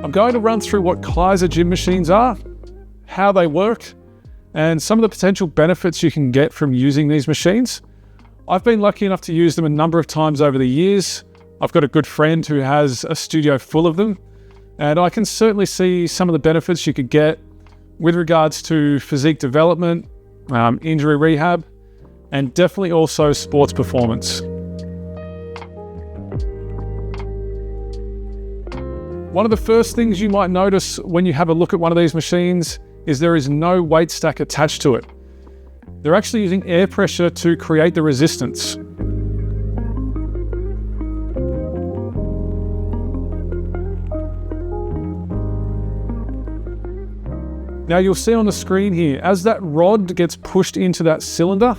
I'm going to run through what Keiser gym machines are, how they work, and some of the potential benefits you can get from using these machines. I've been lucky enough to use them a number of times over the years. I've got a good friend who has a studio full of them, and I can certainly see some of the benefits you could get with regards to physique development, injury rehab, and definitely also sports performance. One of the first things you might notice when you have a look at one of these machines is there is no weight stack attached to it. They're actually using air pressure to create the resistance. Now you'll see on the screen here, as that rod gets pushed into that cylinder,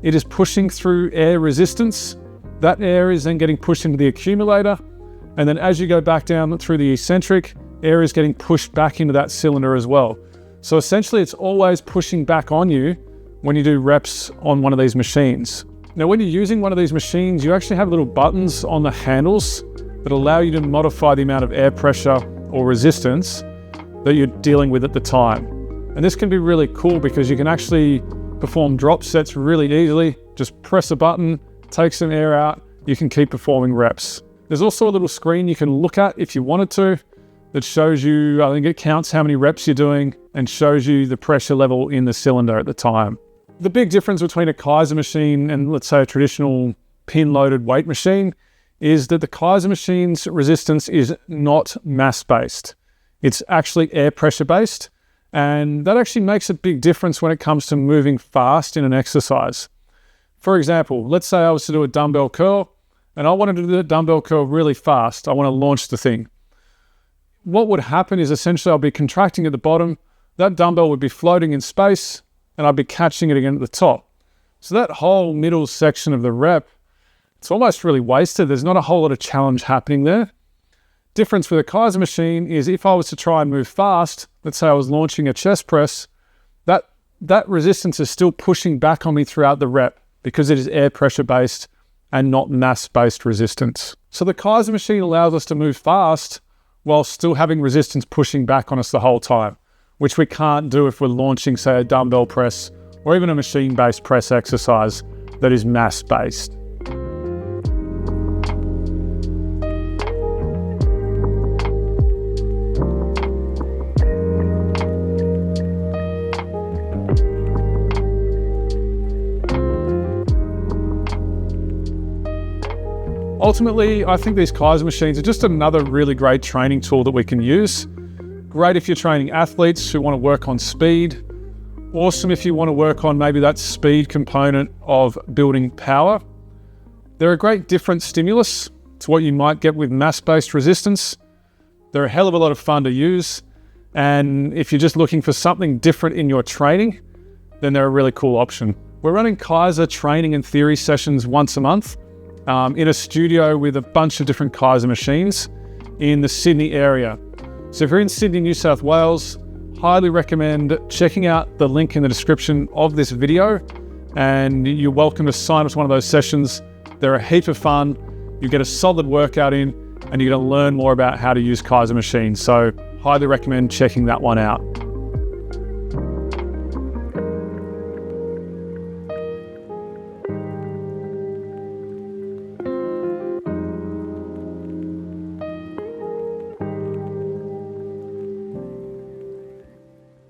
it is pushing through air resistance. That air is then getting pushed into the accumulator. And then as you go back down through the eccentric, air is getting pushed back into that cylinder as well. So essentially it's always pushing back on you when you do reps on one of these machines. Now when you're using one of these machines, you actually have little buttons on the handles that allow you to modify the amount of air pressure or resistance that you're dealing with at the time. And this can be really cool because you can actually perform drop sets really easily. Just press a button, take some air out, you can keep performing reps. There's also a little screen you can look at if you wanted to that shows you, I think it counts how many reps you're doing and shows you the pressure level in the cylinder at the time. The big difference between a Keiser machine and let's say a traditional pin-loaded weight machine is that the Keiser machine's resistance is not mass-based. It's actually air pressure based, and that actually makes a big difference when it comes to moving fast in an exercise. For example, let's say I was to do a dumbbell curl and I wanted to do the dumbbell curl really fast. I want to launch the thing. What would happen is essentially I'll be contracting at the bottom, that dumbbell would be floating in space, and I'd be catching it again at the top. So that whole middle section of the rep, it's almost really wasted. There's not a whole lot of challenge happening there. Difference with a Keiser machine is if I was to try and move fast, let's say I was launching a chest press, that resistance is still pushing back on me throughout the rep because it is air pressure based and not mass based resistance. So the Keiser machine allows us to move fast while still having resistance pushing back on us the whole time, which we can't do if we're launching, say, a dumbbell press or even a machine based press exercise that is mass based. Ultimately, I think these Keiser machines are just another really great training tool that we can use. Great if you're training athletes who want to work on speed. Awesome if you want to work on maybe that speed component of building power. They're a great different stimulus to what you might get with mass-based resistance. They're a hell of a lot of fun to use. And if you're just looking for something different in your training, then they're a really cool option. We're running Keiser training and theory sessions once a month. In a studio with a bunch of different Keiser machines in the Sydney area. So if you're in Sydney, New South Wales, highly recommend checking out the link in the description of this video, and you're welcome to sign up to one of those sessions. They're a heap of fun. You get a solid workout in, and you're going to learn more about how to use Keiser machines. So highly recommend checking that one out.